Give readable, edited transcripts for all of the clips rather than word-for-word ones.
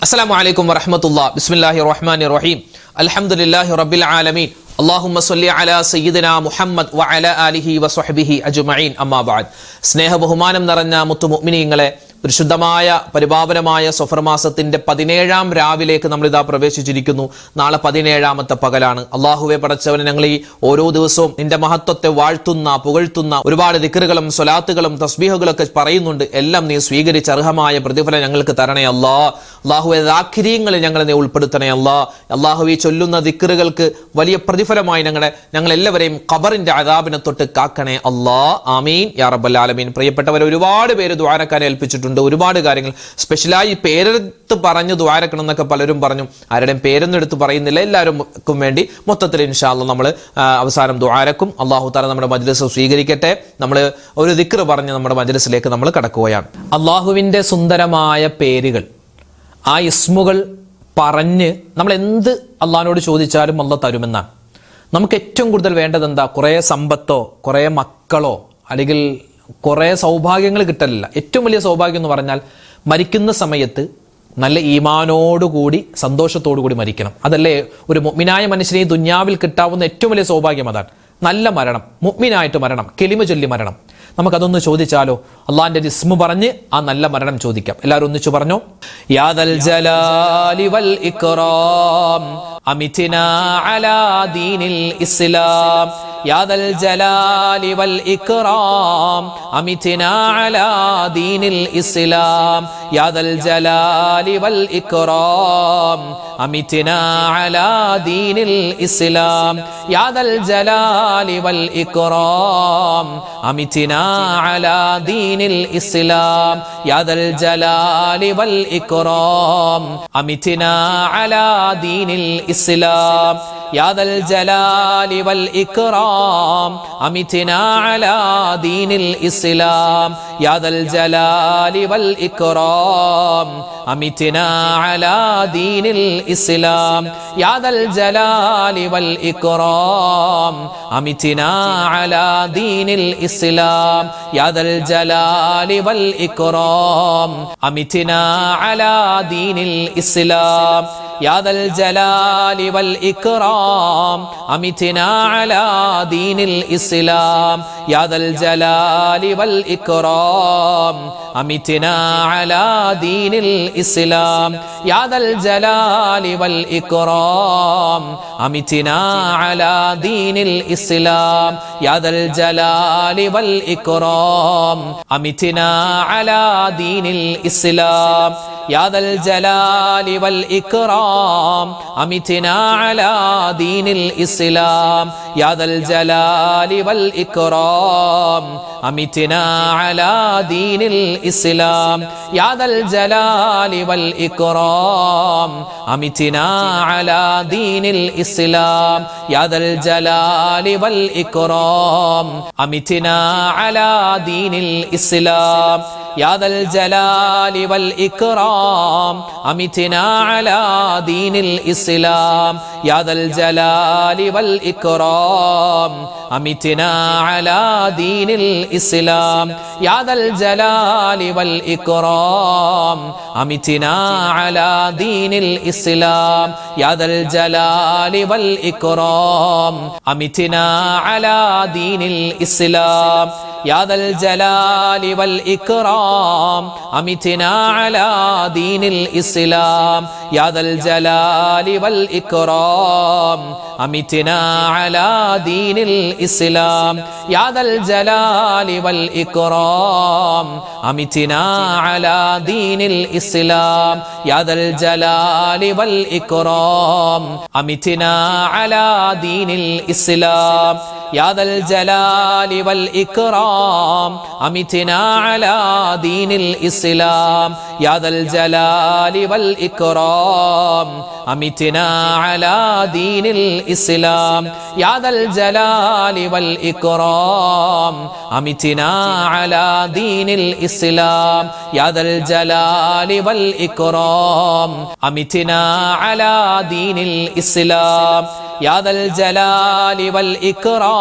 അസ്സലാമു അലൈക്കും വറഹ്മത്തുള്ളാഹി. ബിസ്മില്ലാഹിർ റഹ്മാനിർ റഹീം. അൽഹംദുലില്ലാഹി റബ്ബിൽ ആലമീൻ. അല്ലാഹുമ്മ സ്വല്ലി അലാ സയ്യിദിനാ മുഹമ്മദ് വഅലാ ആലിഹി വസ്വഹ്ബിഹി അജ്മഈൻ. അമ്മാ ബഅദ്. സ്നേഹ ബഹുമാനം നിറഞ്ഞ മുത്തു മുഅ്മിനീങ്ങളെ, പരിശുദ്ധമായ പരിപാവനമായ സഫർ മാസത്തിന്റെ 17-ാം രാവിലേക്ക് നമ്മളിതാ പ്രവേശിച്ചിരിക്കുന്നു. നാളെ 17-ാമത്തെ പകലാണ്. അള്ളാഹുവെ പടച്ചവനെ, ഞങ്ങൾ ഈ ഓരോ ദിവസവും നിന്റെ മഹത്വത്തെ വാഴ്ത്തുന്ന പുകഴ്ത്തുന്ന ഒരുപാട് ദിക്റുകളും സ്വലാത്തുകളും തസ്ബീഹുകളൊക്കെ പറയുന്നുണ്ട്. എല്ലാം നീ സ്വീകരിച്ച് അർഹമായ പ്രതിഫലം ഞങ്ങൾക്ക് തരണേ അല്ലാ. അള്ളാഹുവെ ദാഖിരീങ്ങളിൽ ഞങ്ങളെ നീ ഉൾപ്പെടുത്തണേ അല്ലാ. അള്ളാഹു ഈ ചൊല്ലുന്ന ദിക്റുകൾക്ക് വലിയ പ്രതിഫലമായി ഞങ്ങളെല്ലാവരെയും ഖബറിന്റെ അദാബിനെ തൊട്ട് കാക്കണേ അല്ലാ. ആമീൻ യാ റബ്ബൽ ആലമീൻ. പ്രിയപ്പെട്ടവരെ, ഒരുപാട് പേര് ദുആരക്കാൻ ഏൽപ്പിച്ചിട്ടുണ്ട്. ഒരുപാട് കാര്യങ്ങൾ സ്പെഷ്യലായി പേരെടുത്ത് പറഞ്ഞു ദുആരക്കണം എന്നൊക്കെ പലരും പറഞ്ഞു. ആരുടെയും പേരൊന്നും എടുത്ത് പറയുന്നില്ല. എല്ലാവർക്കും വേണ്ടി മൊത്തത്തിൽ ഇൻഷാ അല്ലാഹ് നമ്മൾ അവസാനം ദുആരക്കും. അല്ലാഹു തആല നമ്മുടെ മജ്ലിസ് സ്വീകരിക്കട്ടെ. നമ്മൾ ഒരു ദിക്ർ പറഞ്ഞ് നമ്മുടെ മജ്ലിസിലേക്ക് നമ്മൾ കടക്കുകയാണ്. അള്ളാഹുവിന്റെ സുന്ദരമായ പേരുകൾ, ആ ഇസ്മുകൾ പറഞ്ഞ് നമ്മൾ എന്ത് അള്ളാഹിനോട് ചോദിച്ചാലും അള്ളാഹ് തരുമെന്നാണ്. നമുക്ക് ഏറ്റവും കൂടുതൽ വേണ്ടത് എന്താ? കുറേ സമ്പത്തോ കുറേ മക്കളോ അല്ലെങ്കിൽ കുറേ സൗഭാഗ്യങ്ങൾ കിട്ടലില്ല. ഏറ്റവും വലിയ സൗഭാഗ്യം എന്ന് പറഞ്ഞാൽ മരിക്കുന്ന സമയത്ത് നല്ല ഈമാനോടുകൂടി സന്തോഷത്തോടു കൂടി മരിക്കണം. അതല്ലേ ഒരു മുഅ്മിനായ മനുഷ്യനെ ഈ ദുന്യാവിൽ കിട്ടാവുന്ന ഏറ്റവും വലിയ സൗഭാഗ്യം. അതാണ് നല്ല മരണം, മുഅ്മിനായിട്ട് മരണം, കെലിമ ചൊല്ലി മരണം. നമുക്കതൊന്ന് ചോദിച്ചാലോ? അള്ളാഹിന്റെ ഇസ്മു പറഞ്ഞ് ആ നല്ല മരണം ചോദിക്കാം. എല്ലാവരും ഒന്നിച്ചു പറഞ്ഞോ. യാ ദൽ ജലാലി വൽ ഇക്റാം അമിത്നാ അലാ ദീനിൽ ഇസ്ലാം. യാ ദൽ ജലാലി വൽ ഇക്റാം അമിത്നാ അലാ ദീനിൽ ഇസ്ലാം. യാ ദൽ ജലാലി വൽ ഇക്റാം അമിത്നാ അലാ ദീനിൽ ഇസ്ലാം. യാ ദൽ ജലാലി വൽ ഇക്റാം അമിത്നാ അലാ ദീനിൽ ഇസ്ലാം. യാ ദൽ ജലാലി വൽ ഇക്റാം അമിത്നാ അലാ ദീനിൽ ഇസ്ലാം. യാ ദൽ ജലാലി വൽ ഇക്റാം അമിത്നാ അലാ ദീനിൽ ഇസ്ലാം. യാ ദൽ ജലാലി വൽ ഇക്റാം അമിത്നാ അലാ ദീനിൽ ഇസ്ലാം. യാ ദൽ ജലാലി വൽ ഇക്റാം അമിത്നാ അലാ ദീനിൽ ഇസ്ലാം. യാ ദൽ ജലാലി വൽ ഇക്റാം അമിത്നാ അലാ ദീനിൽ ഇസ്ലാം. യാ ദൽ ജലാലി വൽ ഇക്റാം അമിത്നാ അലാ ദീനിൽ ഇസ്ലാം. യാ ദൽ ജലാലി വൽ ഇക്റാം അമിത്നാ അലാ ദീനിൽ ഇസ്ലാം. യാ ദൽ ജലാലി വൽ ഇക്റാം അമിത്നാ അലാ ദീനിൽ ഇസ്ലാം. യാ ദൽ ജലാലി വൽ ഇക്റാം അമിത്നാ അലാ ദീനിൽ ഇസ്ലാം. യാ ദൽ ജലാലി വൽ ഇക്റാം അമിത്നാ അലാ ദീനിൽ ഇസ്ലാം. യാ ദൽ ജലാലി വൽ ഇക്റാം അമിത്നാ അലാ ദീനിൽ ഇസ്ലാം. യാ ദൽ ജലാലി വൽ ഇക്റാം അമിത്നാ അലാ ദീനിൽ ഇസ്ലാം. യാ ദൽ ജലാലി വൽ ഇക്റാം അമിത്നാ അലാ ദീനിൽ ഇസ്ലാം. യാ ദൽ ജലാലി വൽ ഇക്റാം അമിത്നാ അലാ ദീനിൽ ഇസ്ലാം. യാ ദൽ ജലാലി വൽ ഇക്റാം അമിത്നാ അലാ ദീനിൽ ഇസ്ലാം. യാ ദൽ ജലാലി വൽ ഇക്റാം അമിത്നാ അലാ ദീനിൽ ഇസ്ലാം. യാ ദൽ ജലാലി വൽ ഇക്റാം അമിത്നാ അലാ ദീനിൽ ഇസ്ലാം. യാ ദൽ ജലാലി വൽ ഇക്റാം അമിത്നാ അലാ ദീനിൽ ഇസ്ലാം. യാ ദൽ ജലാലി വൽ ഇക്റാം അമിത്നാ അലാ ദീനിൽ ഇസ്ലാം. യാ ദൽ ജലാലി വൽ ഇക്റാം അമിത്നാ അലാ ദീനിൽ ഇസ്ലാം. യാ ദൽ ജലാലി വൽ ഇക്റാം അമിത്നാ അലാ ദീനിൽ ഇസ്ലാം. യാ ദൽ ജലാലി വൽ ഇക്റാം അമിത്നാ അലാ ദീനിൽ ഇസ്ലാം. യാ ദൽ ജലാലി വൽ ഇക്റാം അമിത്നാ അലാ ദീനിൽ ഇസ്ലാം. യാ ദൽ ജലാലി വൽ ഇക്റാം അമിത്നാ അലാ ദീനിൽ ഇസ്ലാം. യാ ദൽ ജലാലി വൽ ഇക്റാം അമിത്നാ അലാ ദീനിൽ ഇസ്ലാം. യാ ദൽ ജലാലി വൽ ഇക്റാം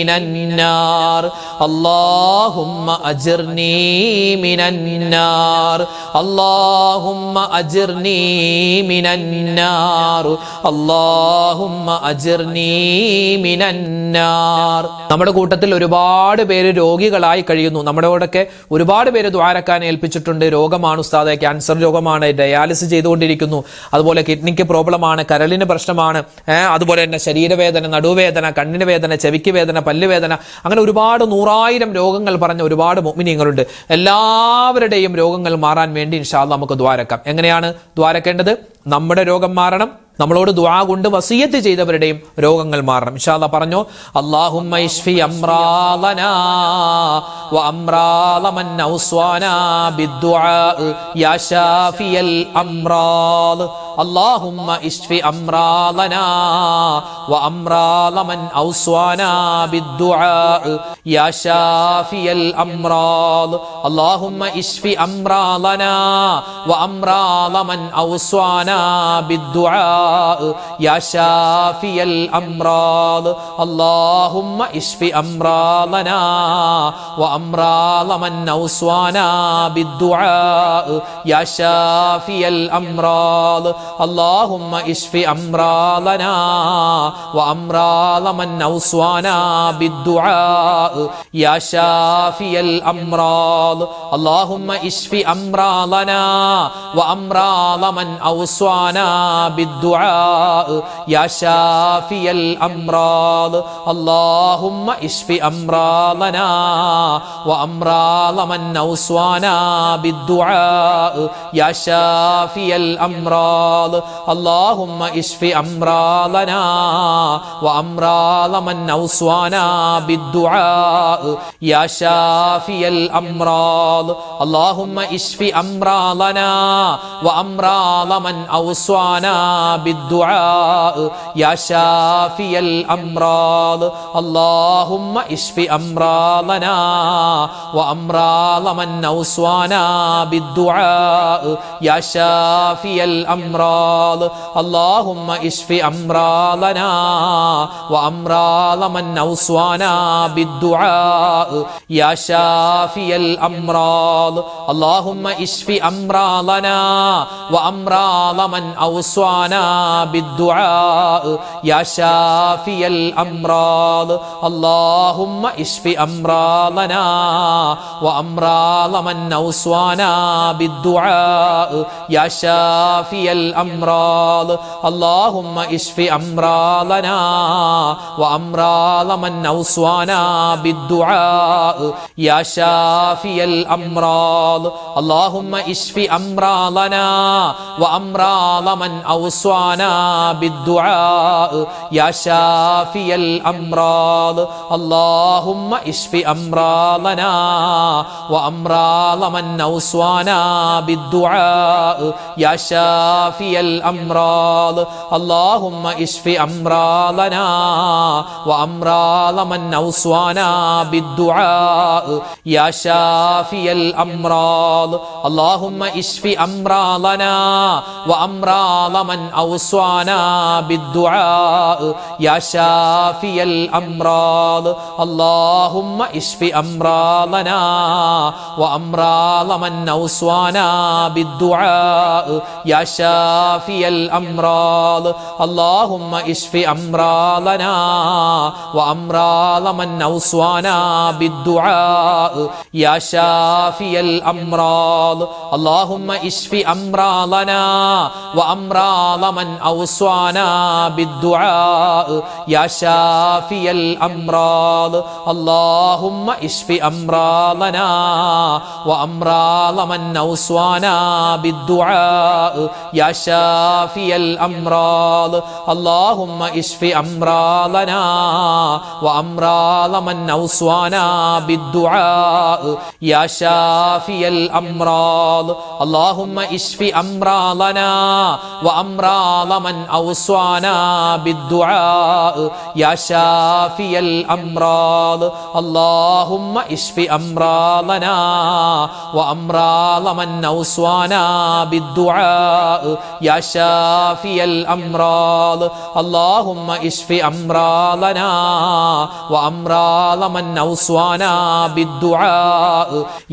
മിനൻ നാർ അല്ലാഹുമ്മ അജിർനി മിനൻ നാർ അല്ലാഹുമ്മ അജിർനി മിനൻ നാർ അല്ലാഹുമ്മ അജിർനി മിനൻ നാർ. നമ്മുടെ കൂട്ടത്തിൽ ഒരുപാട് പേര് രോഗികളായി കഴിയുന്നു. നമ്മുടെ കൂടെയൊക്കെ ഒരുപാട് പേര് ദ്വാരക്കാൻ ഏൽപ്പിച്ചിട്ടുണ്ട്. രോഗമാണ് ഉസ്താദെ, ക്യാൻസർ രോഗമാണ്, ഡയാലിസിസ് ചെയ്തുകൊണ്ടിരിക്കുന്നു, അതുപോലെ കിഡ്നിക്ക് പ്രോബ്ലമാണ്, കരളിന് പ്രശ്നമാണ്, അതുപോലെ തന്നെ ശരീരവേദന, നടുവേദന, കണ്ണിന് വേദന, ചെവിക്ക് വേദന, പല്ലുവേദന, അങ്ങനെ ഒരുപാട് 100,000 രോഗങ്ങൾ പറഞ്ഞ ഒരുപാട് മുഅ്മിനീങ്ങളുണ്ട്. എല്ലാവരുടെയും രോഗങ്ങൾ മാറാൻ വേണ്ടി ഇൻഷാ അല്ലാഹ് നമുക്ക് ദ്വാരക്കാം. എങ്ങനെയാണ് ദ്വാരക്കേണ്ടത്? നമ്മുടെ രോഗം മാറണം, നമ്മളോട് ദുആ കൊണ്ട് വസിയത്ത് ചെയ്തവരുടെയും രോഗങ്ങൾ മാറണം. ഇൻഷാ അല്ലാഹ് പറഞ്ഞോ, അല്ലാഹുമ്മ ഇശ്ഫി അംറാലനാ വ അംറാല മൻ ഔസ്വാനാ ബിദ്ദുആ യാ ശാഫിയൽ അംറാൽ. അല്ലാഹുമ്മ ഇശ്ഫി അംറാലനാ വ അംറാല മൻ ഔസ്വാനാ ബിദ്ദുആ യാ ശാഫിയൽ അംറാൽ. അല്ലാഹുമ്മ ഇശ്ഫി അംറാലനാ വ അംറാല മൻ ഔസ്വാനാ ബിദ്ദുആ യാ ശാഫിയൽ അംറാൽ. അല്ലാഹുമ്മ ഇശ്ഫി അംറാലനാ വ അംറാല മൻ ഔസ്വാനാ ബിദ്ദുആ യാ ശാഫിയൽ അംറാൽ. അല്ലാഹുമ്മ ഇശ്ഫി അംറാലനാ വ അംറാല മൻ ഔസ്വാനാ ബിദ്ദുആ യാ ശാഫിയൽ അംറാൽ. അല്ലാഹുമ്മ ഇശ്ഫി അംറാലനാ വ അംറാല മൻ ഔസ്വാനാ بالدعاء يا شافي الأمراض. اللهم اشف أمراضنا وأمراض من أوصانا بالدعاء يا شافي الأمراض. اللهم اشف أمراضنا وأمراض من أوصانا بالدعاء يا شافي الأمراض. اللهم اشف أمراضنا وأمراض من أوصانا بالدعاء يا شافي الأمراض. اللهم اشف أمراضنا وأمراض من أوصانا بالدعاء يا شافي الأمراض. اللهم اشف أمراضنا وأمراض من أوصانا بالدعاء يا شافي الأمراض. اللهم اشف أمراضنا وأمراض من أوصانا بالدعاء يا شافي الأمراض. اللهم اشف أمراضنا وأمراض من أوصانا بالدعاء يا شافي الأمراض. اللهم اشف أمراضنا وأمراض من أوصانا بالدعاء يا شافي الأمراض. اللهم اشف أمراضنا وأمراض من أوصانا بالدعاء يا شافي الأمراض. اللهم اشف أمراضنا وأمراض من أوصانا بالدعاء يا شافي الأمراض. اللهم اشف أمراضنا وأمراض من أوصانا بالدعاء يا شافي الأمراض. اللهم اشف أمراضنا وأمراض من أوصانا بالدعاء يا شافي الأمراض. اللهم اشف أمراضنا وأمراض من أوصانا بالدعاء يا شافي الأمراض. اللهم اشف أمراضنا وأمراض من أوصانا بالدعاء يا شافي الأمراض. اللهم اشف أمراضنا وأمراض من أوصانا بالدعاء يا شافي الأمراض. اللهم اشف أمراضنا وأمراض من أوصانا بالدعاء يا شافي الأمراض. اللهم اشف أمراضنا وأمراض من أوصانا بالدعاء يا شافي الأمراض. اللهم اشف أمراضنا وأمراض من أوصانا بالدعاء يا شافي الأمراض. اللهم اشف أمراضنا وأمراض من أوصانا بالدعاء യാ ഷാഫിയൽ അംറാദ് അല്ലാഹുമ്മ ഇശ്ഫി അംറാദനാ വഅംറാദ മൻ ഔസ്വാനാ ബിദ്ദുആ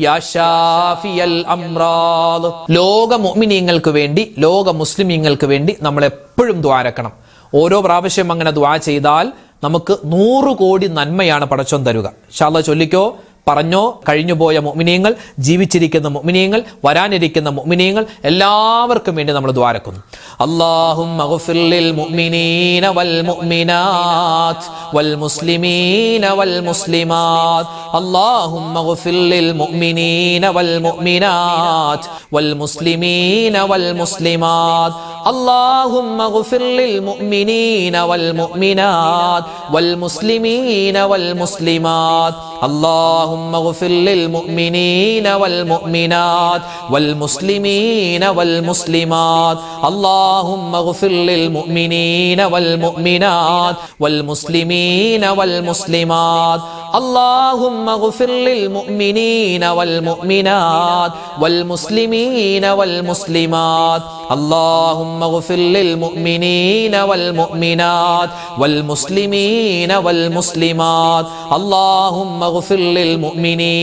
യാ ഷാഫിയൽ അംറാദ്. ലോക മുഅ്മിനീങ്ങൾക്ക് വേണ്ടി, ലോക മുസ്ലിമീങ്ങൾക്ക് വേണ്ടി നമ്മൾ എപ്പോഴും ദുആരക്കണം. ഓരോ പ്രാവശ്യം അങ്ങനെ ദുആ ചെയ്താൽ നമുക്ക് 100 കോടി നന്മയാണ് പടച്ചോൻ തരുക. ഇൻഷാ അല്ലാഹ് ചൊല്ലിക്കോ, പറഞ്ഞോ. കഴിഞ്ഞുപോയ മുഅ്മിനീങ്ങൾ, ജീവിച്ചിരിക്കുന്ന മുഅ്മിനീങ്ങൾ, വരാനിരിക്കുന്ന മുഅ്മിനീങ്ങൾ എല്ലാവർക്കും വേണ്ടി നമ്മൾ ദുആരക്കുന്നു. അല്ലാഹുമ്മഗ്ഫിർ ലിൽ മുഅ്മിനീന വൽ മുഅ്മിനാത്ത് വൽ മുസ്ലിമീന വൽ മുസ്ലിമാത്ത്. അല്ലാഹുമ്മഗ്ഫിർ ലിൽ മുഅ്മിനീന വൽ മുഅ്മിനാത്ത് വൽ മുസ്ലിമീന വൽ മുസ്ലിമാത്ത്. അല്ലാഹുമ്മഗ്ഫിർ ലിൽ മുഅ്മിനീന വൽ മുഅ്മിനാത്ത് വൽ മുസ്ലിമീന വൽ മുസ്ലിമാത്ത്. اللهم اغفر للمؤمنين والمؤمنات والمسلمين والمسلمات. اللهم اغفر للمؤمنين والمؤمنات والمسلمين والمسلمات. اللهم اغفر للمؤمنين والمؤمنات والمسلمين والمسلمات. اللهم اغفر للمؤمنين والمؤمنات والمسلمين والمسلمات. اللهم اغفر للمؤمنين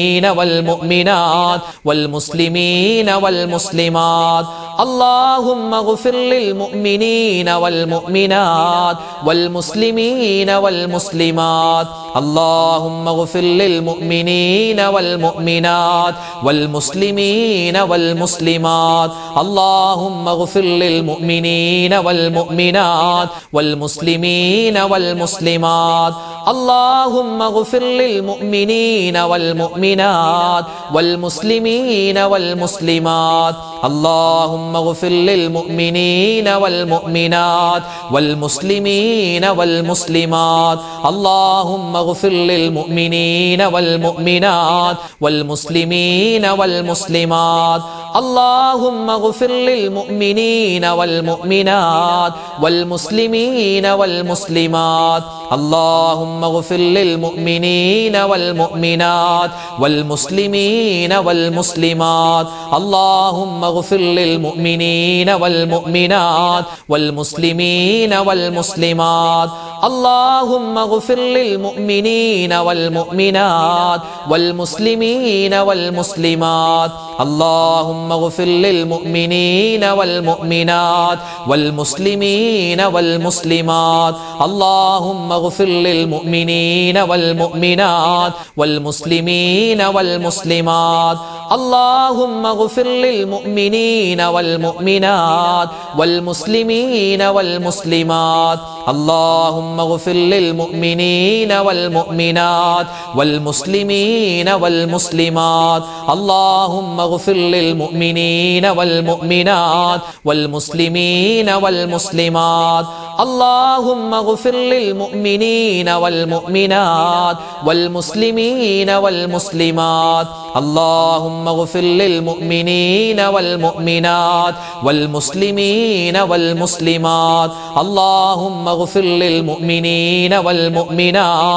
والمؤمنات والمسلمين والمسلمات. اللهم اغفر للمؤمنين والمؤمنات والمسلمين والمسلمات. اللهم اغفر للمؤمنين والمؤمنات والمسلمين والمسلمات. اللهم اغفر للمؤمنين والمؤمنات والمسلمين والمسلمات. اللهم اغفر للمؤمنين والمؤمنات والمسلمين والمسلمات. اللهم اغفر للمؤمنين والمؤمنات والمسلمين والمسلمات. اللهم اغفر للمؤمنين والمؤمنات والمسلمين والمسلمات. اللهم اغفر للمؤمنين والمؤمنات والمسلمين والمسلمات. اللهم اغفر للمؤمنين والمؤمنات والمسلمين والمسلمات. اللهم اغفر للمؤمنين والمؤمنات والمسلمين والمسلمات. اللهم اغفر للمؤمنين والمؤمنات والمسلمين والمسلمات. اللهم اغفر للمؤمنين والمؤمنات والمسلمين والمسلمات. اللهم اغفر للمؤمنين والمؤمنات والمسلمين والمسلمات. اللهم اغفر للمؤمنين والمؤمنات والمسلمين والمسلمات. اللهم اغفر للمؤمنين والمؤمنات والمسلمين والمسلمات. اللهم اغفر للمؤمنين والمؤمنات والمسلمين والمسلمات. اللهم اغفر للمؤمنين والمؤمنات والمسلمين والمسلمات. اللهم اغفر للمؤمنين والمؤمنات والمسلمين والمسلمات. اللهم اغفر للمؤمنين والمؤمنات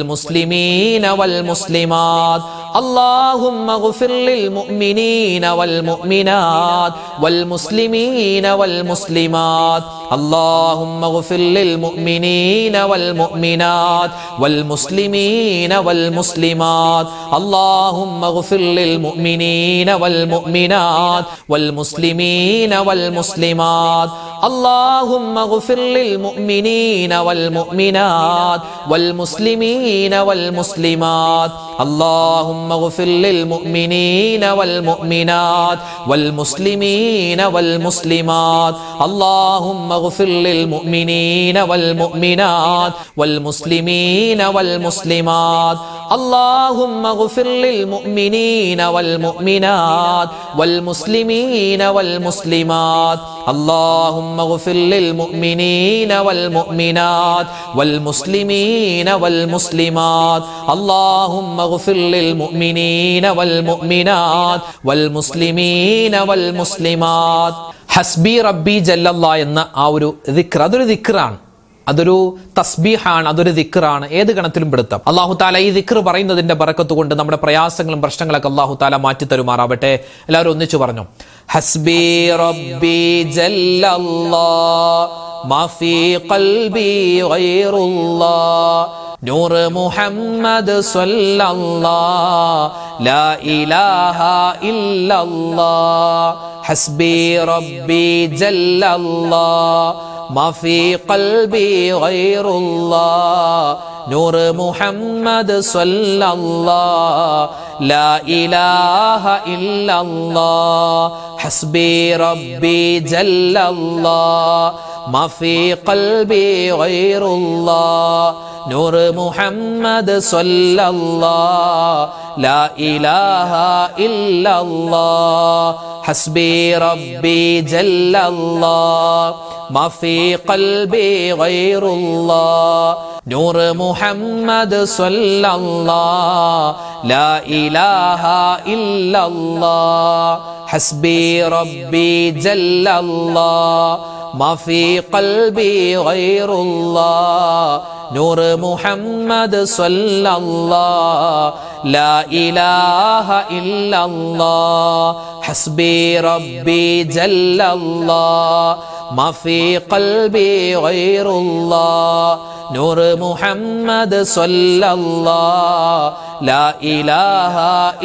والمسلمين والمسلمات. اللهم اغفر للمؤمنين والمؤمنات والمسلمين والمسلمات. اللهم اغفر للمؤمنين والمؤمنات والمسلمين والمسلمات. اللهم اغفر للمؤمنين والمؤمنات والمسلمين والمسلمات. اللهم اغفر للمؤمنين والمؤمنات والمسلمين والمسلمات. اللهم اغفر للمؤمنين والمؤمنات والمسلمين والمسلمات. اللهم اغفر للمؤمنين والمؤمنات والمسلمين والمسلمات. اللهم اغفر للمؤمنين والمؤمنات والمسلمين والمسلمات. اللهم اغفر للمؤمنين والمؤمنات والمسلمين والمسلمات. اللهم اغفر للمؤمنين والمؤمنات والمسلمين والمسلمات. ഹസ്ബി റബ്ബി ജല്ലല്ലാഹ് എന്ന ആ ഒരു ദിക്ർ, അതൊരു ദിക്റാണ്. അതൊരു തസ്ബീഹാണ്, അതൊരു ദിക്റാണ്, ഏത് ഗണത്തിലും പെടുത്താം. അല്ലാഹു തആല ഈ ദിക്ർ പറയുന്നതിന്റെ ബറക്കത്ത് കൊണ്ട് നമ്മുടെ പ്രയാസങ്ങളും പ്രശ്നങ്ങളൊക്കെ അല്ലാഹു തആല മാറ്റി തരുമാറാവട്ടെ. എല്ലാവരും ഒന്നിച്ചു പറഞ്ഞു, ഹസ്ബി റബ്ബി ജല്ലല്ലാഹ് മാ ഫീ ഖൽബി ഗൈറുല്ലാഹ് നൂർ മുഹമ്മദ് സ്വല്ലല്ലാഹ് ലാ ഇലാഹ ഇല്ലല്ലാഹ് ഹസ്ബി റബ്ബി ജല്ലല്ലാഹ് മാ ഫീ ഖൽബി ഗൈറുല്ലാഹ് നൂർ മുഹമ്മദ് സ്വല്ലല്ലാഹ് ലാ ഇലാഹ ഇല്ലല്ലാഹ് ഹസ്ബി റബ്ബി ജല്ലല്ലാഹ് മാ ഫീ ഖൽബി ഗൈറുല്ലാഹ് നൂർ മുഹമ്മദ് സ്വല്ലല്ലാഹ് ലാ ഇലാഹ ഇല്ലല്ലാഹ് ഹസ്ബി റബ്ബി ജല്ലല്ലാഹ് മാ ഫീ ഖൽബി ഗൈറുല്ലാഹ് നൂർ മുഹമ്മദ് സ്വല്ലല്ലാഹ് ലാ ഇലാഹ ഇല്ലല്ലാഹ് ഹസ്ബി റബ്ബി ജല്ലല്ലാഹ് മാ ഫീ ഖൽബി ഗൈറുല്ലാഹ് നൂർ മുഹമ്മദ് സ്വല്ലല്ലാഹ് ലാ ഇലാഹ ഇല്ലല്ലാഹ് ഹസ്ബി റബ്ബി ജല്ലല്ലാഹ് മാ ഫീ ഖൽബി ഗൈറുല്ലാഹ് നൂർ മുഹമ്മദ് സ്വല്ലല്ലാഹ് ലാ ഇലാഹ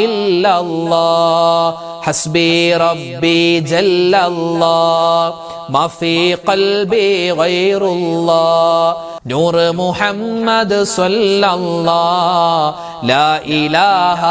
ഇല്ലല്ലാഹ് ഹസ്ബി റബ്ബി ജല്ലല്ലാഹ് മാ ഫീ ഖൽബി ഗൈറുല്ലാഹ് നൂർ മുഹമ്മദ് സ്വല്ലല്ലാഹ് ലാ ഇലാഹ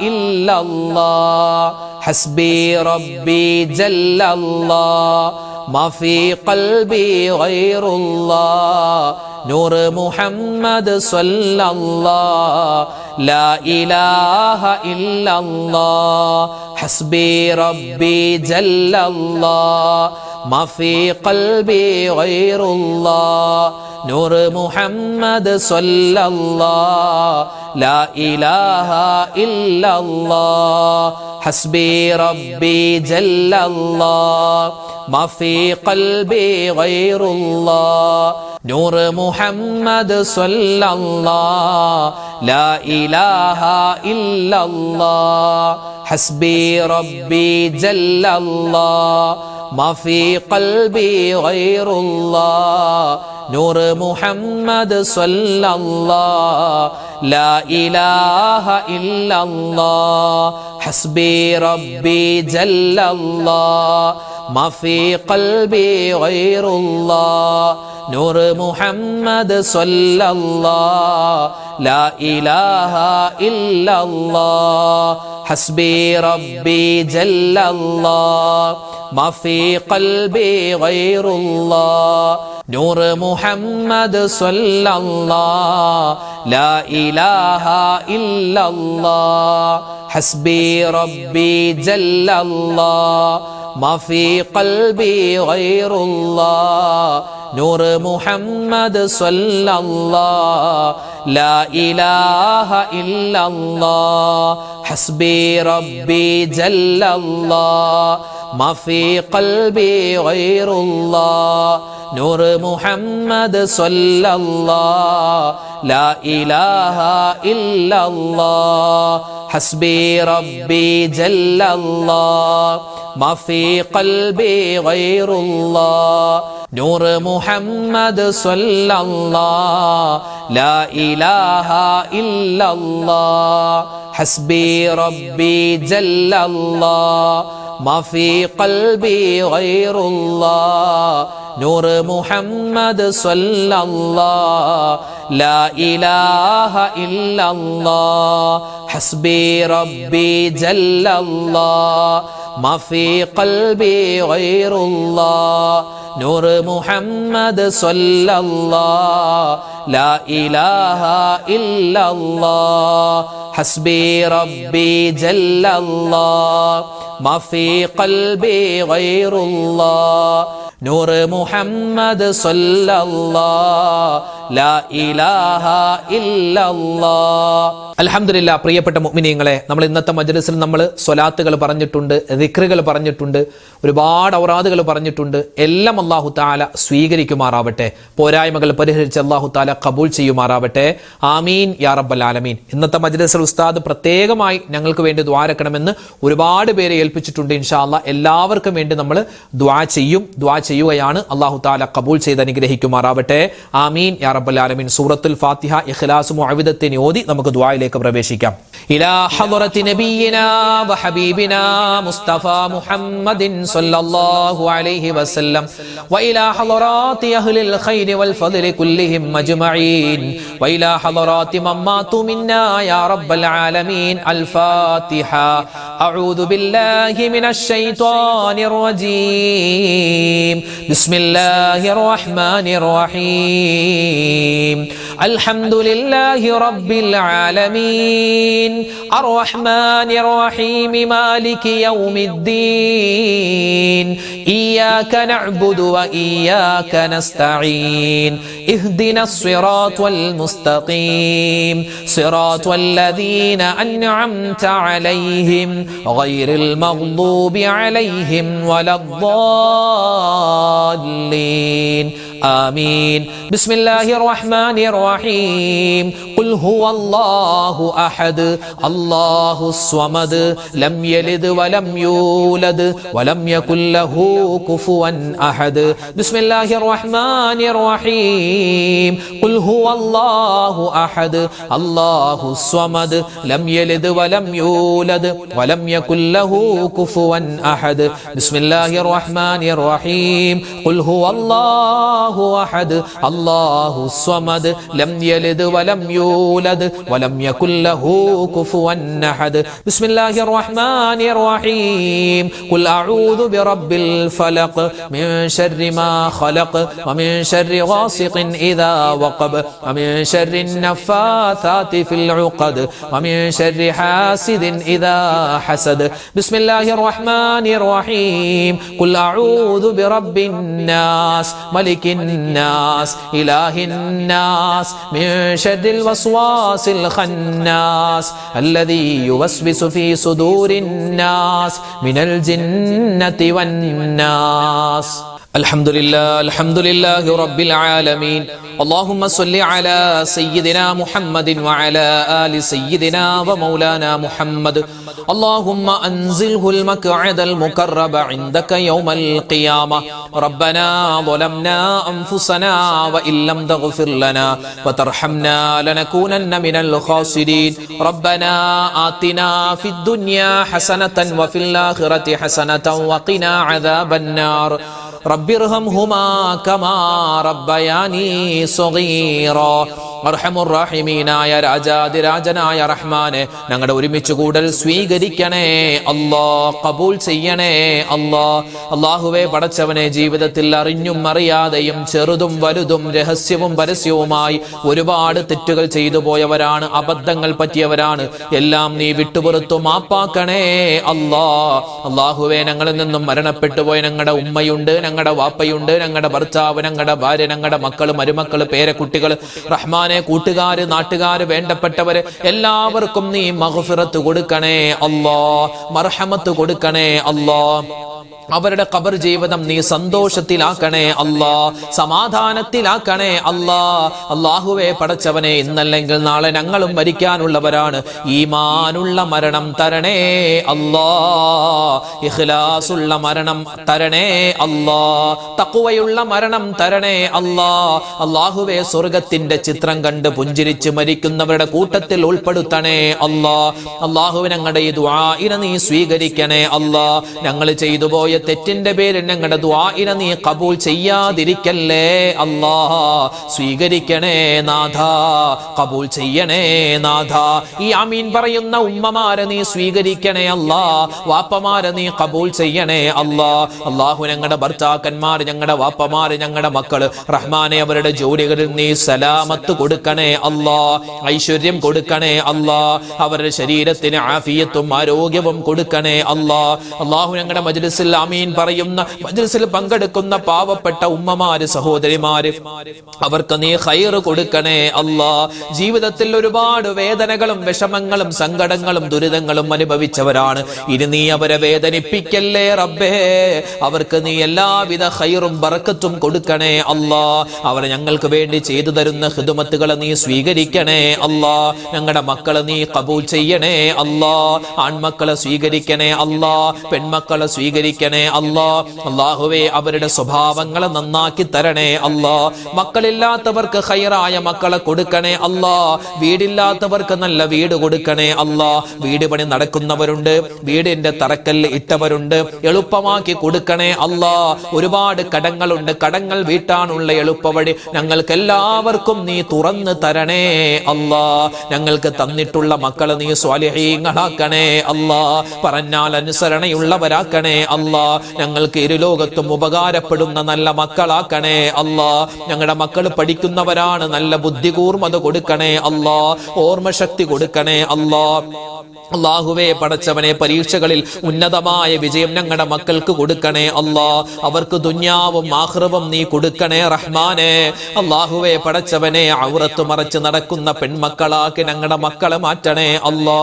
ഇല്ലല്ലാഹ് ഹസ്ബി റബ്ബി ജല്ലല്ലാഹ് മാ ഫീ ഖൽബി ഗൈറുല്ലാഹ് നൂർ മുഹമ്മദ് സ്വല്ലല്ലാഹ് ലാ ഇലാഹ ഇല്ലല്ലാഹ് ഹസ്ബി റബ്ബി ജല്ലല്ലാഹ് മാ ഫീ ഖൽബി ഗൈറുല്ലാഹ് നൂർ മുഹമ്മദ് സ്വല്ലല്ലാഹ് ലാ ഇലാഹ ഇല്ലല്ലാഹ് ഹസ്ബി റബ്ബി ജല്ലല്ലാഹ് മാ ഫീ ഖൽബി ഗൈറുല്ലാഹ് നൂർ മുഹമ്മദ് സ്വല്ലല്ലാഹ് ലാ ഇലാഹ ഇല്ലല്ലാഹ് ഹസ്ബി റബ്ബി ജല്ലല്ലാഹ് മാ ഫീ ഖൽബി ഗൈറുല്ലാഹ് നൂർ മുഹമ്മദ് സ്വല്ലല്ലാഹ് ലാ ഇലാഹ ഇല്ലല്ലാഹ് ഹസ്ബി റബ്ബി ജല്ലല്ലാഹ് മാ ഫീ ഖൽബി ഗൈറുല്ലാഹ് നൂർ മുഹമ്മദ് സ്വല്ലല്ലാഹ് ലാ ഇലാഹ ഇല്ലല്ലാഹ് ഹസ്ബി റബ്ബി ജല്ലല്ലാഹ് മാ ഫീ ഖൽബി ഗൈറുല്ലാഹ് നൂർ മുഹമ്മദ് സ്വല്ലല്ലാഹ് ലാ ഇലാഹ ഇല്ലല്ലാഹ് ഹസ്ബി റബ്ബി ജല്ലല്ലാഹ് മാ ഫീ ഖൽബി ഗൈറുല്ലാഹ് നൂർ മുഹമ്മദ് സ്വല്ലല്ലാഹ് ലാ ഇലാഹ ഇല്ലല്ലാഹ് ഹസ്ബി റബ്ബി ജല്ലല്ലാഹ് മാ ഫീ ഖൽബി ഗൈറുല്ലാഹ് നൂർ മുഹമ്മദ് സ്വല്ലല്ലാഹ് ലാ ഇലാഹ ഇല്ലല്ലാഹ് ഹസ്ബി റബ്ബി ജല്ലല്ലാഹ് മാ ഫീ ഖൽബി ഗൈറുല്ലാഹ് നൂർ മുഹമ്മദ് സ്വല്ലല്ലാഹ് ലാ ഇലാഹ ഇല്ലല്ലാഹ് ഹസ്ബി റബ്ബി ജല്ലല്ലാഹ് മാ ഫീ ഖൽബി ഗൈറുല്ലാഹ് നൂർ മുഹമ്മദ് സ്വല്ലല്ലാഹ് ലാ ഇലാഹ ഇല്ലല്ലാഹ് ഹസ്ബി റബ്ബി ജല്ലല്ലാഹ് മാ ഫീ ഖൽബി ഗൈറുല്ലാഹ് നൂർ മുഹമ്മദ് സ്വല്ലല്ലാഹ് ലാ ഇലാഹ ഇല്ലല്ലാഹ് ഹസ്ബി റബ്ബി ജല്ലല്ലാഹ് മാ ഫീ ഖൽബി ഗൈറുല്ലാഹ് നൂർ മുഹമ്മദ് സല്ലല്ലാഹ് ലാ ഇലാഹ ഇല്ലല്ലാഹ്. അൽഹംദുലില്ലാ. പ്രിയപ്പെട്ട മുഅ്മിനീങ്ങളെ, നമ്മൾ ഇന്നത്തെ മജ്ലിസിൽ നമ്മൾ സ്വലാത്തുകൾ പറഞ്ഞിട്ടുണ്ട്, ദിക്റുകൾ പറഞ്ഞിട്ടുണ്ട്, ഒരുപാട് ഔറാദുകൾ പറഞ്ഞിട്ടുണ്ട്. എല്ലാം അല്ലാഹു തആല സ്വീകരിക്കുമാറാവട്ടെ. പോരായ്മകൾ പരിഹരിച്ച് അല്ലാഹു തആല ഖബൂൽ ചെയ്യുമാറാവട്ടെ. ആമീൻ യാ റബ്ബൽ ആലമീൻ. ഇന്നത്തെ മജ്ലിസിൽ ഉസ്താദ് പ്രത്യേകമായി ഞങ്ങൾക്ക് വേണ്ടി ദുആ രക്കണമെന്ന് ഒരുപാട് പേരെ ഏൽപ്പിച്ചിട്ടുണ്ട്. ഇൻഷാ അല്ലാഹ് എല്ലാവർക്കും വേണ്ടി നമ്മൾ ദുആ ചെയ്യുകയാണ്. അല്ലാഹു തആല ഖബൂൽ ചെയ്ത് അനുഗ്രഹിക്കുമാറാവട്ടെ. ആമീൻ യാ റബ്ബൽ ആലമീൻ. സൂറത്തുൽ ഫാത്തിഹ ഇഖ്ലാസ് മുഅവ്വിദത്തിനെ ഓതി നമുക്ക് ദുആയിലേക്ക് പ്രവേശിക്കാം. ഇലാ ഹളറത്തി നബിയിനാ വഹബീബിനാ മുസ്തഫ മുഹമ്മദിൻ സല്ലല്ലാഹു അലൈഹി വസല്ലം വഇലാ ഹളറാത്തി അഹ്ലിൽ ഖൈരി വൽ ഫദ്ലി കുല്ലിഹിം അജ്മഈൻ വഇലാ ഹളറാത്തി മമ്മാതു മിന്നാ യാ റബ്ബൽ ആലമീൻ. അൽ ഫാത്തിഹ. അഊദു ബില്ലാഹി മിനശ് ശൈത്വാനിർ റജീം. ബിസ്മില്ലാഹിർ റഹ്മാനിർ റഹീം. അൽഹംദുലില്ലാഹി റബ്ബിൽ ആലമീൻ അർറഹ്മാനിർ റഹീം മാലികി യൗമിദ്ദീൻ ഇയ്യാക നഅ്ബുദു വ ഇയ്യാക നസ്തഈൻ ഇഹ്ദിനസ് സിറാത്തൽ മുസ്തഖീം സിറാത്തൽ ലദീന അൻഅംത അലൈഹിം ഗൈറിൽ മഗ്ദൂബി അലൈഹിം വലദ്ദാല്ലീൻ. آمين. بسم الله الرحمن الرحيم. قل هو الله أحد الله الصمد لم يلد ولم يولد ولم يكن له كفوا أحد. بسم الله الرحمن الرحيم. قل هو الله أحد الله الصمد لم يلد ولم يولد ولم يكن له كفوا أحد. بسم الله الرحمن الرحيم. قل هو الله أحد الله الصمد لم يلد ولم يولد ولم يكن له كفوا أحد. بسم الله الرحمن الرحيم. قل أعوذ برب الفلق من شر ما خلق ومن شر غاسق إذا وقب ومن شر النفاثات في العقد ومن شر حاسد إذا حسد. بسم الله الرحمن الرحيم. قل أعوذ برب الناس ملك الناس إله الناس من شر الوسواس الخناس الذي يوسوس في صدور الناس من الجنة والناس. الحمد لله رب العالمين. اللهم صل على سيدنا محمد وعلى آل سيدنا ومولانا محمد. اللهم أنزله المقعد المقرب عندك يوم القيامة. ربنا ظلمنا أنفسنا وإن لم تغفر لنا وترحمنا لنكونن من الخاسرين. ربنا آتنا في الدنيا حسنة وفي الآخرة حسنة وقنا عذاب النار. رب ارحمهما كما ربياني صغيرا. അർഹമുർറഹീമീനായ രാജാതിരാജനായ റഹ്മാനെ, ഞങ്ങളുടെ ഒരുമിച്ച് കൂടൽ സ്വീകരിക്കണേ അല്ലാ, ഖബൂൽ ചെയ്യണേ അല്ലാ. അല്ലാഹുവേ പടച്ചവനെ, ജീവിതത്തിൽ അറിഞ്ഞും അറിയാതെയും ചെറുതും വലുതും രഹസ്യവും പരസ്യവുമായി ഒരുപാട് തെറ്റുകൾ ചെയ്തു പോയവരാണ്, അബദ്ധങ്ങൾ പറ്റിയവരാണ്. എല്ലാം നീ വിട്ടുപുറത്തു മാപ്പാക്കണേ അല്ലാ. അല്ലാഹുവേ, ഞങ്ങളിൽ നിന്നും മരണപ്പെട്ടു പോയ ഞങ്ങളുടെ ഉമ്മയുണ്ട്, ഞങ്ങളുടെ വാപ്പയുണ്ട്, ഞങ്ങളുടെ ഭർത്താവ്, ഞങ്ങളുടെ ഭാര്യ, ഞങ്ങളുടെ മക്കള്, മരുമക്കള്, പേരക്കുട്ടികൾ, റഹ്മാനെ, കൂട്ടുകാര്, നാട്ടുകാര്, വേണ്ടപ്പെട്ടവര് എല്ലാവർക്കും നീ മഗ്ഫിറത്ത് കൊടുക്കണേ അല്ലാ, മർഹമത്ത് കൊടുക്കണേ അല്ലാ. അവരുടെ ഖബർ ജീവിതം നീ സന്തോഷത്തിലാക്കണേ അല്ലാ, സമാധാനത്തിലാക്കണേ അല്ലാ. അല്ലാഹുവേ പടച്ചവനെ, ഇന്നല്ലെങ്കിൽ നാളെ ഞങ്ങളും മരിക്കാനുള്ളവരാണ്. ഈമാനുള്ള മരണം തരണേ അല്ലാ, ഇഖ്ലാസുള്ള മരണം തരണേ അല്ലാ, തഖ്വയുള്ള മരണം തരണേ അല്ലാ. അല്ലാഹുവേ, സ്വർഗത്തിന്റെ ചിത്രം കണ്ട് പുഞ്ചിരിച്ച് മരിക്കുന്നവരുടെ കൂട്ടത്തിൽ ഉൾപ്പെടുത്തണേ അല്ലാ. അല്ലാഹുവേ, ഞങ്ങളുടെ ഈ ദുആഇനെ നീ സ്വീകരിക്കണേ അല്ലാ. ഞങ്ങൾ ചെയ്തു പോയ തെറ്റിന്റെ പേരിൽ ഞങ്ങളുടെ ദുആഇനെ നീ ഖബൂൽ ചെയ്യാതിരിക്കല്ലേ അല്ലാ. സ്വീകരിക്കണേ നാഥാ, ഖബൂൽ ചെയ്യണേ നാഥാ. ഈ ആമീൻ പറയുന്ന ഉമ്മമാരെ നീ സ്വീകരിക്കണേ അല്ലാ, വാപ്പമാരെ നീ ഖബൂൽ ചെയ്യണേ അല്ലാ. അല്ലാഹു, ഞങ്ങളുടെ ഭർത്താക്കന്മാര്, ഞങ്ങളുടെ വാപ്പമാര്, ഞങ്ങളുടെ മക്കള്, റഹ്മാനെ, അവരുടെ ജോലികളിൽ നീ സലാമത്ത് കൊടുക്കണേ അല്ലാ, ഐശ്വര്യം കൊടുക്കണേ അല്ലാ. അവരുടെ ശരീരത്തിന് ആഫിയത്തും ആരോഗ്യവും കൊടുക്കണേ അല്ലാ. അല്ലാഹു, ഞങ്ങളുടെ മജ്ലിസിൽ ആമീൻ പറയുന്ന മജ്ലിസിൽ പങ്കെടുക്കുന്ന പാവപ്പെട്ട ഉമ്മമാര് സഹോദരിമാര് അവർക്ക് നീ ഖൈർ കൊടുക്കണേ അല്ലാ. ജീവിതത്തിൽ ഒരുപാട് വേദനകളും വിഷമങ്ങളും സങ്കടങ്ങളും ദുരിതങ്ങളും അനുഭവിച്ചവരാണ്. ഇനി നീ അവരെ വേദനിപ്പിക്കല്ലേ റബ്ബേ. അവർക്ക് നീ എല്ലാവിധ ഖൈറും ബറക്കത്തും കൊടുക്കണേ അല്ലാ. അവർ ഞങ്ങൾക്ക് വേണ്ടി ചെയ്തു തരുന്ന ഖിദ്മത്തുകളെ നീ സ്വീകരിക്കണേ അല്ലാ. ഞങ്ങളുടെ മക്കളെ നീ ഖബൂൽ ചെയ്യണേ അല്ലാ. ആൺമക്കളെ സ്വീകരിക്കണേ അല്ലാ. പെൺമക്കളെ സ്വീകരിക്കണേ അല്ലാ. അല്ലാഹുവേ അവരുടെ സ്വഭാവങ്ങളെ നന്നാക്കി തരണേ അല്ലാ. മക്കളില്ലാത്തവർക്ക് ഖൈറായ മക്കളെ കൊടുക്കണേ അല്ലാ. വീടില്ലാത്തവർക്ക് നല്ല വീട് കൊടുക്കണേ അല്ലാ. വീട് പണി നടക്കുന്നവരുണ്ട്, വീടിന്റെ തറക്കല്ല് ഇട്ടവരുണ്ട്, എളുപ്പമാക്കി കൊടുക്കണേ അല്ലാ. ഒരുപാട് കടങ്ങളുണ്ട്, കടങ്ങൾ വീട്ടാനുള്ള എളുപ്പവഴി ഞങ്ങൾക്ക് എല്ലാവർക്കും നീ തുറന്നു തരണേ അല്ലാ. ഞങ്ങൾക്ക് തന്നിട്ടുള്ള മക്കളെ നീ സ്വാലിഹീങ്ങളാക്കണേ അല്ലാ. പറഞ്ഞാൽ അനുസരണയുള്ളവരാക്കണേ അല്ലാ. ഞങ്ങൾക്ക് ഇരുലോകത്തും ഉപകാരപ്പെടുന്ന നല്ല മക്കളാക്കണേ അല്ലാ. ഞങ്ങളുടെ മക്കൾ പഠിക്കുന്നവരാണ്, നല്ല ബുദ്ധി കൂർമ്മത കൊടുക്കണേ അല്ലാ. ഓർമ്മശക്തി കൊടുക്കണേ അല്ലാ. അല്ലാഹുവേ പടച്ചവനെ പരീക്ഷകളിൽ ഉന്നതമായ വിജയം ഞങ്ങളുടെ മക്കൾക്ക് കൊടുക്കണേ അല്ലാ. അവർക്ക് ദുനിയാവും ആഖിറവും നീ കൊടുക്കണേ റഹ്മാനെ. അല്ലാഹുവേ പടച്ചവനെ ഔറത്ത് മറച്ച് നടക്കുന്ന പെൺമക്കളാക്കി ഞങ്ങളുടെ മക്കളെ മാറ്റണേ അല്ലാ.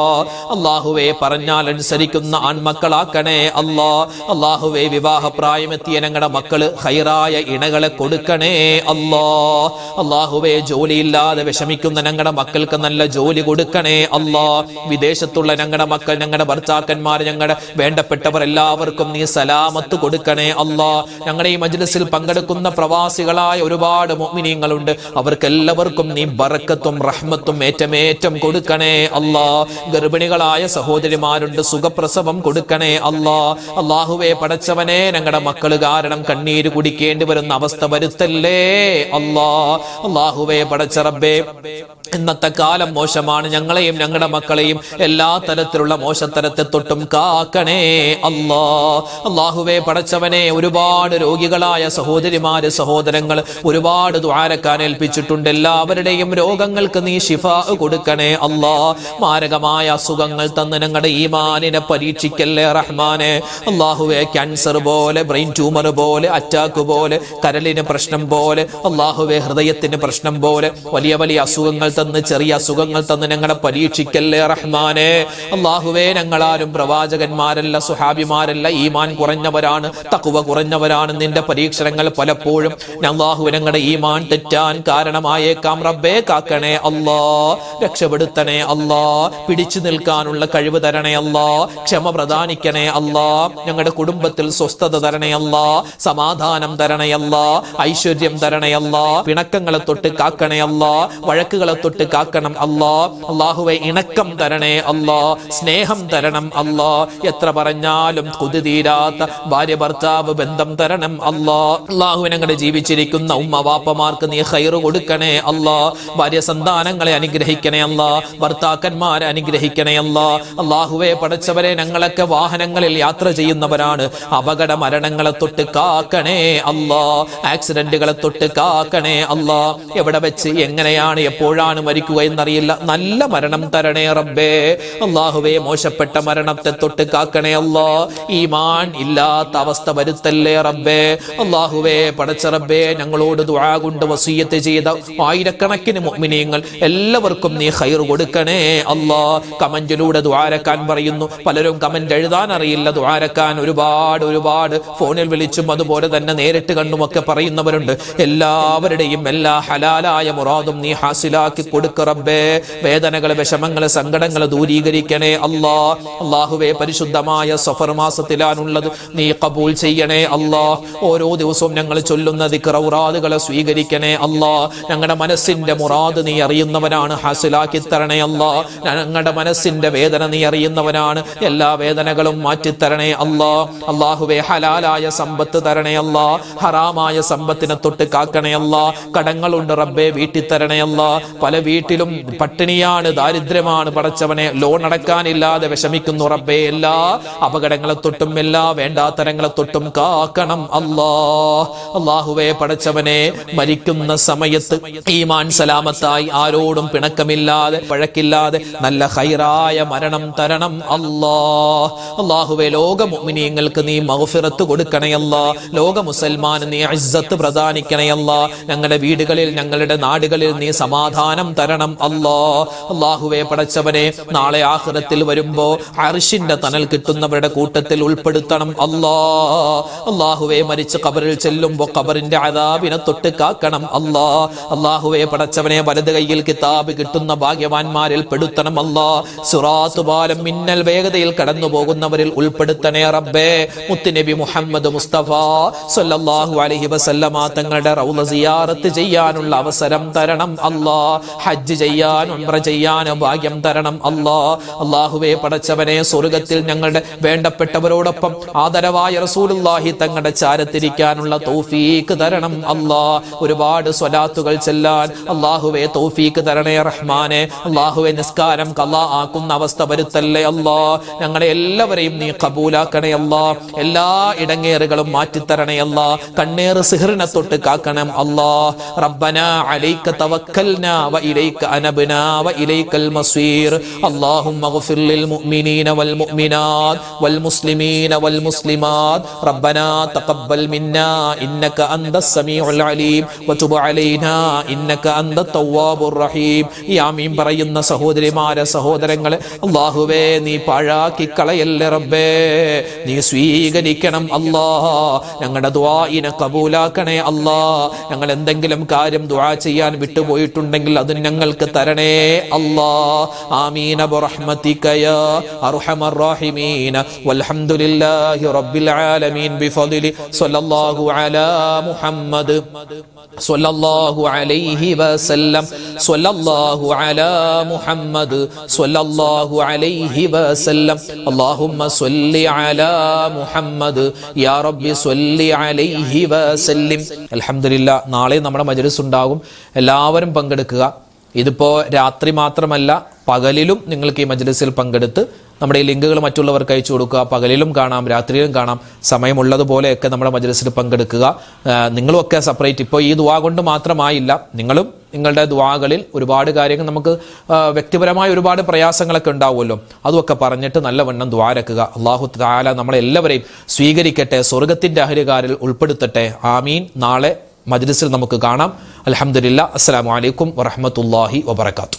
അല്ലാഹുവേ പറഞ്ഞാൽ അനുസരിക്കുന്ന ആൺമക്കളാക്കണേ അല്ലാ. അല്ലാഹുവേ വിവാഹപ്രായമെത്തിയ ഞങ്ങളുടെ മക്കള് ഖൈറായ ഇണകളെ കൊടുക്കണേ അല്ലാ. അല്ലാഹുവേ ജോലിയില്ലാതെ വിഷമിക്കുന്ന ഞങ്ങളുടെ മക്കൾക്ക് നല്ല ജോലി കൊടുക്കണേ അല്ലാ. വിദേശത്തുള്ള ഞങ്ങളുടെ മക്കൾ, ഞങ്ങളുടെ ഭർത്താക്കന്മാർ, ഞങ്ങളുടെ വേണ്ടപ്പെട്ടവർ എല്ലാവർക്കും നീ സലാമത്ത് കൊടുക്കണേ അല്ലാ. ഞങ്ങളുടെ ഈ മജ്ലിസിൽ പങ്കെടുക്കുന്ന പ്രവാസികളായ ഒരുപാട് മുഅ്മിനീങ്ങളുണ്ട്. അവർക്കെല്ലാവർക്കും നീ ബറക്കത്തും റഹ്മത്തും ഏറ്റമേറ്റം കൊടുക്കണേ അല്ലാ. ഗർഭിണികളായ സഹോദരിമാരുണ്ട്, സുഖപ്രസവം കൊടുക്കണേ അല്ലാ. അല്ലാഹുവേ പടച്ചവനെ ഞങ്ങളുടെ മക്കൾ കാരണം കണ്ണീര് കുടിക്കേണ്ടി വരുന്ന അവസ്ഥ വരുത്തല്ലേ അല്ലാ. അല്ലാഹുവേ പടച്ച റബ്ബേ, ഇന്നത്തെ കാലം മോശമാണ്. ഞങ്ങളെയും ഞങ്ങളുടെ മക്കളെയും എല്ലാ തരത്തിലുള്ള മോശത്തരത്തെ തൊട്ടും കാക്കണേ അല്ലാ. അല്ലാഹുവേ പടച്ചവനെ ഒരുപാട് രോഗികളായ സഹോദരിമാര് സഹോദരങ്ങൾ ഒരുപാട് ദുആരക്കാൻ ഏൽപ്പിച്ചിട്ടുണ്ട്. എല്ലാവരുടെയും രോഗങ്ങൾക്ക് നീ ശിഫാ കൊടുക്കണേ അല്ലാ. മാരകമായ അസുഖങ്ങൾ തന്ന് ഞങ്ങളുടെ ഈമാനിനെ പരീക്ഷിക്കല്ലേ റഹ്മാനെ. അല്ലാഹുവേ ക്യാൻസർ പോലെ, ബ്രെയിൻ ട്യൂമർ പോലെ, അറ്റാക്ക് പോലെ, കരളിന് പ്രശ്നം പോലെ, അല്ലാഹുവേ ഹൃദയത്തിന് പ്രശ്നം പോലെ വലിയ വലിയ അസുഖങ്ങൾ തന്ന്, ചെറിയ അസുഖങ്ങൾ തന്ന് ഞങ്ങളെ പരീക്ഷിക്കല്ലേ റഹ്മാനെ. അല്ലാഹുവേ ഞങ്ങളാരും പ്രവാചകന്മാരല്ല, സുഹാബിമാരല്ല, ഈമാൻ കുറഞ്ഞവരാണ്, തഖ്വ കുറഞ്ഞവരാണ്. നിന്റെ പരീക്ഷണങ്ങൾ പലപ്പോഴും അല്ലാഹുവേ ഞങ്ങളുടെ ഈമാൻ തെറ്റാൻ കാരണമായേക്കാം റബ്ബേ. കാക്കണേ അല്ലാ, രക്ഷപ്പെടുത്തണേ അല്ലാ. പിടിച്ചു നിൽക്കാനുള്ള കഴിവ് തരണേ അല്ലാ. ക്ഷമ പ്രദാനിക്കണേ അല്ലാ. ഞങ്ങളുടെ കുടുംബത്തിൽ സ്വസ്ഥത തരണേ അല്ലാ. സമാധാനം തരണേ അല്ലാ. ഐശ്വര്യം തരണേ അല്ലാ. പിണക്കങ്ങളെ തൊട്ട് കാക്കണേ അല്ലാ. വഴക്കുകളെ തൊട്ട് കാക്കണം അല്ലാ. അല്ലാഹുവേ ഇണക്കം തരണേ അല്ലാ. സ്നേഹം തരണം അല്ലാ. എത്ര പറഞ്ഞാലും കൊതി തീരാത്ത ഭാര്യ ഭർത്താവ് ബന്ധം തരണം അല്ലാ. അല്ലാഹു ഞങ്ങളുടെ ജീവിച്ചിരിക്കുന്ന ഉമ്മ വാപ്പമാർക്ക് നീ ഖൈർ കൊടുക്കണേ അല്ലാ. ഭാര്യ സന്താനങ്ങളെ അനുഗ്രഹിക്കണേ അല്ലാ. ഭർത്താക്കന്മാരെ അനുഗ്രഹിക്കണേ അല്ലാ. അല്ലാഹുവേ പടച്ചവരെ ഞങ്ങളൊക്കെ വാഹനങ്ങളിൽ യാത്ര ചെയ്യുന്നവരാണ്. അപകട മരണങ്ങളെ തൊട്ട് കാക്കണേ അല്ലാ. ആക്സിഡന്റുകളെ തൊട്ട് കാക്കണേ അല്ലാ. എവിടെ വെച്ച് എങ്ങനെയാണ് എപ്പോഴാണ് മരിക്കുക എന്നറിയില്ല. നല്ല മരണം തരണേ റബ്ബേ. അല്ലാഹുവേ മോശപ്പെട്ട മരണത്തെ തൊട്ട് കാക്കണേ അല്ലാ. ഈമാൻ ഇല്ലാത്ത അവസ്ഥ വരുത്തല്ലേ റബ്ബേ. അല്ലാഹുവേ പടച്ച റബ്ബേ, ഞങ്ങളോട് ദുആ കൊണ്ട് വസിയ്യത്ത് ചെയ്ത ആയിരക്കണക്കിന് മുഅ്മിനീങ്ങൾ എല്ലാവർക്കും നീ ഖൈർ കൊടുക്കണേ അല്ലാ. കമന്റിലൂടെ ദുആരക്കാൻ പറയുന്നു. പലരും കമന്റ് എഴുതാൻ അറിയില്ല. ദുആരക്കാൻ ഒരുപാട് ഫോണിൽ വിളിച്ചും അതുപോലെ തന്നെ നേരിട്ട് കണ്ടുമൊക്കെ പറയുന്നവരുണ്ട്. എല്ലാവരുടെയും എല്ലാ ഹലാലായ മുറാദും നീ ഹാസിലാക്കി കൊടുക്ക റബ്ബേ. വേദനകളെ, വിഷമങ്ങളെ, സങ്കടങ്ങളെ ദൂരീകരിക്കണേ അല്ലാ. അല്ലാഹുവേ പരിശുദ്ധമായ സഫർ മാസത്തിലാണുള്ളത്. നീ ഖബൂൽ ചെയ്യണേ അല്ലാ. ഓരോ ദിവസവും ഞങ്ങൾ ചൊല്ലുന്ന ദിക്ർ ഔറാദുകളെ സ്വീകരിക്കണേ അല്ലാ. ഞങ്ങളുടെ മനസ്സിന്റെ മുറാദ് നീ അറിയുന്നവനാണ്, ഹാസിലാക്കി തരണേ അല്ലാ. ഞങ്ങളുടെ മനസ്സിന്റെ വേദന നീ അറിയുന്നവനാണ്, എല്ലാ വേദനകളും മാറ്റിത്തരണേ അല്ലാ. അല്ലാഹുവേ ഹലാലായ സമ്പത്ത് തരണേ അല്ലാ. ഹറാമായ സമ്പത്തിനെ തൊട്ട് കാക്കണേ അല്ലാ. കടങ്ങളുണ്ട് റബ്ബേ, വീട്ടിൽ തരണേ അല്ലാ. പല വീട്ടിലും പട്ടിണിയാണ്, ദാരിദ്ര്യമാണ് പടച്ചവനെ. ലോൺ നടക്കാനില്ലാതെ വിഷമിക്കുന്നു റബ്ബേ. എല്ലാ അപകടങ്ങളെ തൊട്ടും എല്ലാ വേണ്ടാത്തരങ്ങളെ തൊട്ടും കാക്കണം അല്ലാഹുവേ. പടച്ചവനെ, മരിക്കുന്ന സമയത്ത് ഈമാൻ സലാമത്തായി ആരോടും പിണക്കമില്ലാതെ വഴക്കില്ലാതെ നല്ല ഖൈറായ മരണം തരണം അല്ലാഹുവേ. ലോക മുഅ്മിനീങ്ങൾക്ക് നീ മഗ്ഫിറത്ത് കൊടുക്കണേ അല്ലാ. ലോക മുസൽമാന് നീ ഇസ്സത്ത് പ്രദാനിക്കണേ അല്ലാ. ഞങ്ങളുടെ വീടുകളിൽ ഞങ്ങളുടെ നാടുകളിൽ നീ സമാധാനം തരണം അല്ലാഹുവേ. പടച്ചവനെ, നാളെ ആഖിറത്തിൽ വരുമ്പോ അർശിന്റെ തണൽ കിട്ടുന്നവരുടെ കൂട്ടത്തിൽ ഉൾപ്പെടുത്തണം അല്ലാഹുവേ. മരിച്ച് ഖബറിൽ ചെല്ലുമ്പോ ഖബറിന്റെ അദാബിനെ തൊട്ട് കാക്കണം അല്ലാഹുവേ. പടച്ചവനെ, വലത് കയ്യിൽ കിതാബ് കിട്ടുന്ന ഭാഗ്യവാന്മാരിൽ പെടുത്തണം സിറാത്ത് പാലം മിന്നൽ വേഗതയിൽ കടന്നു പോകുന്നവരിൽ ഉൾപ്പെടുത്തണേ റബ്ബേ. മുത്തുനബി മുഹമ്മദ് മുസ്തഫ സല്ലല്ലാഹു അലൈഹി വസല്ലമ തങ്ങളുടെ റൗള സിയാറത്ത് ചെയ്യാനുള്ള അവസരം തരണം ഹജ്ജ് ചെയ്യാൻ ഉംറ ചെയ്യാൻ ഭാഗ്യം തരണം അല്ലാഹുവേ. പടച്ചവനെ, സ്വർഗ്ഗത്തിൽ ഞങ്ങളുടെ വേണ്ടപ്പെട്ടവരോടൊപ്പം ആദരവായ റസൂലുള്ളാഹി തങ്ങളുടെ ചാരത്തിരിക്കാനുള്ള തൗഫീഖ് തരണം ഒരുപാട് സ്വലാത്തുകൾ ചെല്ലാൻ അല്ലാഹുവേ തൗഫീഖ് തരണേ റഹ്മാനെ. അല്ലാഹുവേ, നിസ്കാരം ഖളാ ആക്കുന്ന അവസ്ഥ വരുത്തല്ലേ ഞങ്ങളെ എല്ലാവരെയും നീ ഖബൂലാക്കണേ എല്ലാ ഇടങ്ങേറുകളും മാറ്റിത്തരണേ കണ്ണേറ് സിഹ്റിനെ തൊട്ട് കാക്കണം റബ്ബനാ അലൈക തവക്കൽനാ വഇലൈക അനബ്നാ വഇലൈകൽ മസീർ. അല്ലാഹുമ്മ ഗ്ഫിർ ലിൽ മുഅ്മിനീന വൽ മുഅ്മിനാത് വൽ മുസ്ലിമീന വൽ മുസ്ലിമാത്. റബ്ബനാ തഖബ്ബൽ മിന്നാ ഇന്നക അന്തസ് സമീഉൽ അലീം വതുബ് അലൈനാ ഇന്നക അന്തത് തവ്വാബുർ റഹീം. ഈ ആമീൻ പറയുന്ന സഹോദരിമാരെ, സഹോദരങ്ങളെ, അല്ലാഹുവേ, നീ പാഴാക്കി കളയല്ലേ റബ്ബേ. നീ സ്വീകരിക്കണം ഞങ്ങളുടെ ദുആഇനെ കബൂലാക്കണേ ഞങ്ങൾ എന്തെങ്കിലും കാര്യം ദുആ ചെയ്യാൻ വിട്ടുപോയിട്ടുണ്ടെങ്കിൽ അത് ഞങ്ങൾക്ക് തരണേ ആമീൻ ബിറഹ്മതിക യാ അർഹമർ റഹീമീൻ. വൽഹംദുലില്ലാഹി റബ്ബിൽ ആലമീൻ ബിഫദ്ലി സ്വല്ലല്ലാഹു അലാ മുഹമ്മദ് സ്വല്ലല്ലാഹു അലൈഹി വസല്ലം. സ്വല്ലല്ലാഹു അലാ മുഹമ്മദ് സ്വല്ലല്ലാഹു അലൈഹി വസല്ലം. അല്ലാഹുമ്മ സ്വല്ലി അലാ മുഹമ്മദ് യാ റബ്ബി സ്വല്ലി അലൈഹി വസല്ലം. അൽഹംദുലില്ലാഹ്, നാളെ നമ്മുടെ മജ്‌ലിസ് ഉണ്ടാകും. എല്ലാവരും പങ്കെടുക്കുക. ഇതിപ്പോ രാത്രി മാത്രമല്ല, പകലിലും നിങ്ങൾക്ക് ഈ മജ്‌ലിസിൽ പങ്കെടുത്ത് നമ്മുടെ ഈ ലിങ്കുകൾ മറ്റുള്ളവർക്ക് അയച്ചു കൊടുക്കുക. പകലിലും കാണാം, രാത്രിയിലും കാണാം. സമയമുള്ളതുപോലെയൊക്കെ നമ്മുടെ മജ്‌ലിസിൽ പങ്കെടുക്കുക. നിങ്ങളുമൊക്കെ സെപ്പറേറ്റ്, ഇപ്പോൾ ഈ ദുആ കൊണ്ട് മാത്രമായില്ല, നിങ്ങളും നിങ്ങളുടെ ദുആകളിൽ ഒരുപാട് കാര്യങ്ങൾ, നമുക്ക് വ്യക്തിപരമായ ഒരുപാട് പ്രയാസങ്ങളൊക്കെ ഉണ്ടാവുമല്ലോ, അതുമൊക്കെ പറഞ്ഞിട്ട് നല്ലവണ്ണം ദുആരക്കുക. അല്ലാഹു തആല നമ്മളെല്ലാവരെയും സ്വീകരിക്കട്ടെ, സ്വർഗ്ഗത്തിന്റെ അഹ്ലുകാരിൽ ഉൾപ്പെടുത്തട്ടെ. ആമീൻ. നാളെ മജ്‌ലിസിൽ നമുക്ക് കാണാം. അൽഹംദുലില്ലാഹ്. അസ്സലാമു അലൈക്കും വറഹ്മത്തുള്ളാഹി വബറകാതുഹു.